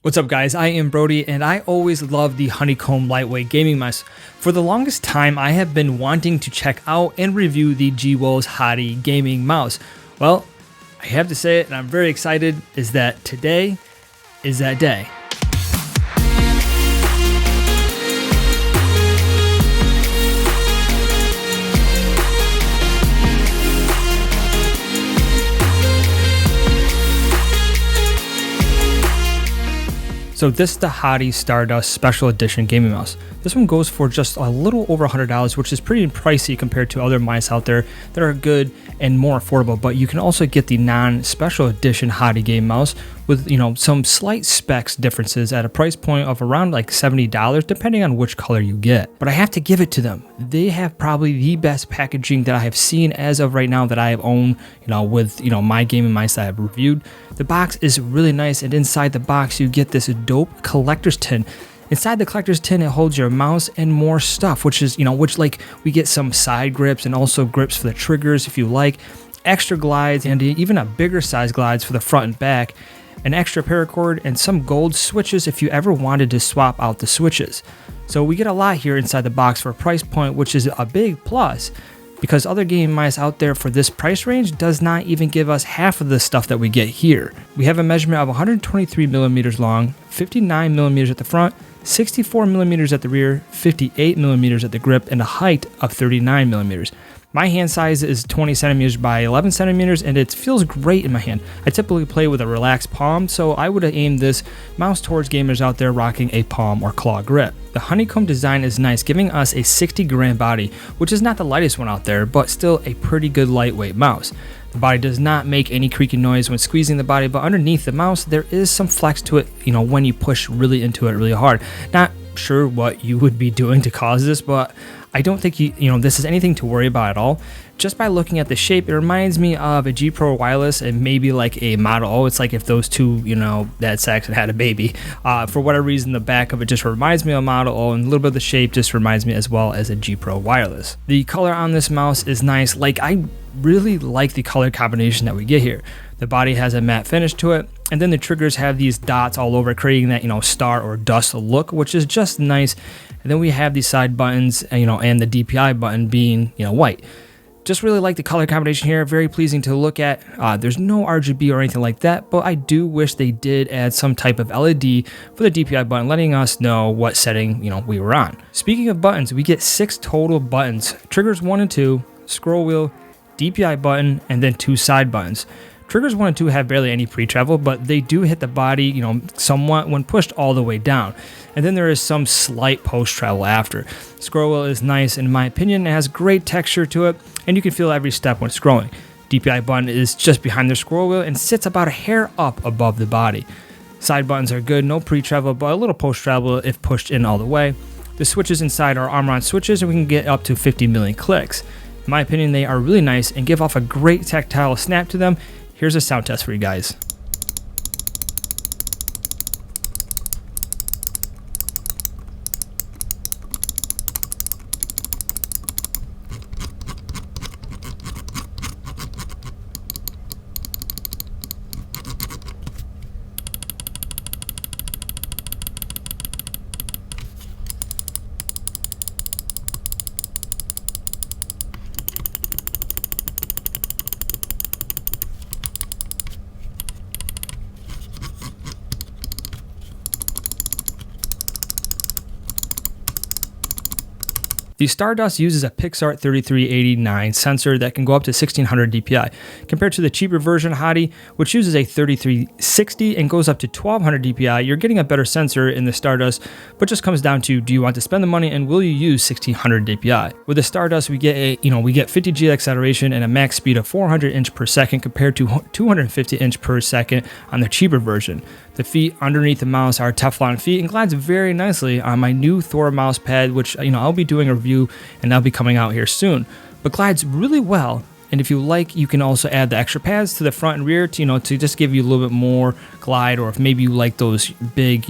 What's up guys, I am Brody and I always love the Honeycomb lightweight gaming mouse. For the longest time I have been wanting to check out and review the Wolves Hati gaming mouse. Well, I have to say it and I'm very excited is that today is that day. So this is the Hati Stardust Special Edition Gaming Mouse. This one goes for just a little over $100, which is pretty pricey compared to other mice out there that are good and more affordable. But you can also get the non-special edition Hati Game Mouse with, some slight specs differences at a price point of around like $70, depending on which color you get. But I have to give it to them. They have probably the best packaging that I have seen as of right now that I have owned, with, my gaming mice that I have reviewed. The box is really nice, and inside the box you get this dope collector's tin. Inside the collector's tin, it holds your mouse and more stuff, which is, we get some side grips and also grips for the triggers if you like, extra glides and even a bigger size glides for the front and back, an extra paracord, and some gold switches if you ever wanted to swap out the switches. So we get a lot here inside the box for a price point, which is a big plus, because other gaming mice out there for this price range does not even give us half of the stuff that we get here. We have a measurement of 123 millimeters long, 59 millimeters at the front, 64 millimeters at the rear, 58 millimeters at the grip, and a height of 39 millimeters. My hand size is 20 centimeters by 11 centimeters, and it feels great in my hand. I typically play with a relaxed palm, so I would aim this mouse towards gamers out there rocking a palm or claw grip. The honeycomb design is nice, giving us a 60 gram body, which is not the lightest one out there, but still a pretty good lightweight mouse. The body does not make any creaking noise when squeezing the body, but underneath the mouse, there is some flex to it, when you push really into it really hard. Not sure what you would be doing to cause this, but I don't think this is anything to worry about at all. Just by looking at the shape, it reminds me of a G Pro wireless and maybe like a Model O. It's like if those two, had sex and had a baby. For whatever reason, the back of it just reminds me of a Model O, and a little bit of the shape just reminds me as well as a G Pro wireless. The color on this mouse is nice. I really like the color combination that we get here. The body has a matte finish to it, and then the triggers have these dots all over, creating that, star or dust look, which is just nice. And then we have these side buttons, and the DPI button being, white. Just really like the color combination here. Very pleasing to look at. There's no RGB or anything like that, but I do wish they did add some type of LED for the DPI button, letting us know what setting, we were on. Speaking of buttons, we get 6 total buttons. Triggers 1 and 2, scroll wheel, DPI button, and then 2 side buttons. Triggers 1 and 2 have barely any pre-travel, but they do hit the body, somewhat when pushed all the way down. And then there is some slight post-travel after. Scroll wheel is nice in my opinion. It has great texture to it, and you can feel every step when scrolling. DPI button is just behind the scroll wheel and sits about a hair up above the body. Side buttons are good, no pre-travel, but a little post-travel if pushed in all the way. The switches inside are arm-on switches, and we can get up to 50 million clicks. In my opinion, they are really nice and give off a great tactile snap to them. Here's a sound test for you guys. The Stardust uses a Pixart 3389 sensor that can go up to 1600 DPI, compared to the cheaper version Hati, which uses a 3360 and goes up to 1200 DPI. You're getting a better sensor in the Stardust, but just comes down to, do you want to spend the money and will you use 1600 DPI? With the Stardust, we get 50 G acceleration and a max speed of 400 inch per second compared to 250 inch per second on the cheaper version. The feet underneath the mouse are Teflon feet and glides very nicely on my new Thor mouse pad, which I'll be doing a review and that'll be coming out here soon. But glides really well And if you like, you can also add the extra pads to the front and rear to, to just give you a little bit more glide, or if maybe you like those big,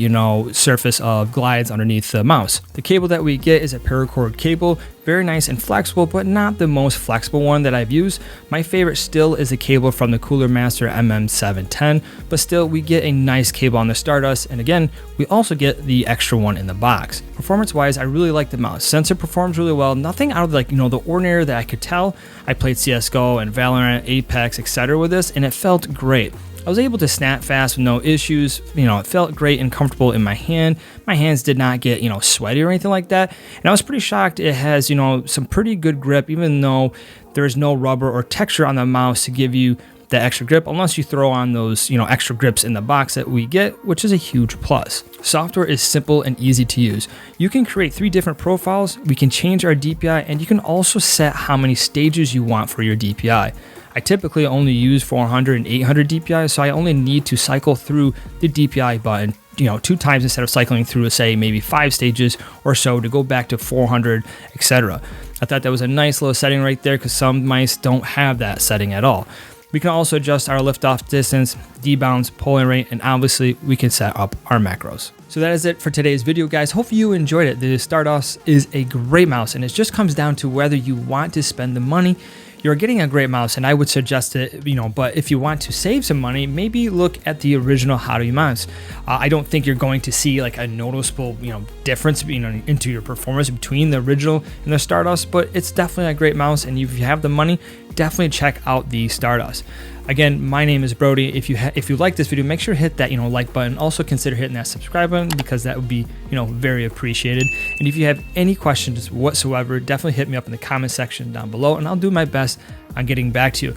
surface of glides underneath the mouse. The cable that we get is a paracord cable. very nice and flexible, but not the most flexible one that I've used. My favorite still is a cable from the Cooler Master MM710, but still we get a nice cable on the Stardust, and again, we also get the extra one in the box. Performance wise, I really like the mouse. Sensor performs really well, nothing out of like, the ordinary that I could tell. I played CSGO and Valorant, Apex, etc. with this, and it felt great. I was able to snap fast with no issues. It felt great and comfortable in my hand. My hands did not get, sweaty or anything like that. And I was pretty shocked it has, some pretty good grip, even though there is no rubber or texture on the mouse to give you that extra grip, unless you throw on those, extra grips in the box that we get, which is a huge plus. Software is simple and easy to use. You can create 3 different profiles, we can change our DPI, and you can also set how many stages you want for your DPI. I typically only use 400 and 800 DPI, so I only need to cycle through the DPI button, 2 times instead of cycling through, say, maybe 5 stages or so to go back to 400, etc. I thought that was a nice little setting right there because some mice don't have that setting at all. We can also adjust our liftoff distance, debounce, polling rate, and obviously we can set up our macros. So that is it for today's video, guys. Hopefully you enjoyed it. The Stardust is a great mouse, and it just comes down to whether you want to spend the money. You're getting a great mouse, and I would suggest it, but if you want to save some money, maybe look at the original Hati mouse. I don't think you're going to see like a noticeable, difference, into your performance between the original and the Stardust, but it's definitely a great mouse, and if you have the money, definitely check out the Stardust. Again, my name is Brody. If you like this video, make sure to hit that like button. Also consider hitting that subscribe button because that would be very appreciated. And if you have any questions whatsoever, definitely hit me up in the comment section down below, and I'll do my best on getting back to you.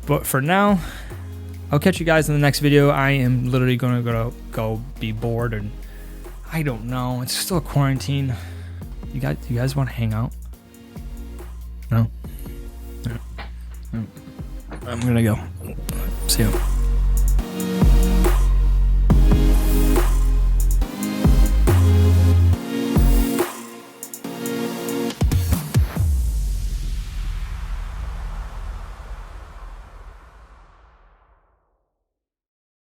But for now, I'll catch you guys in the next video. I am literally gonna go be bored, and I don't know. It's still a quarantine. You guys want to hang out? No. I'm gonna go. See you.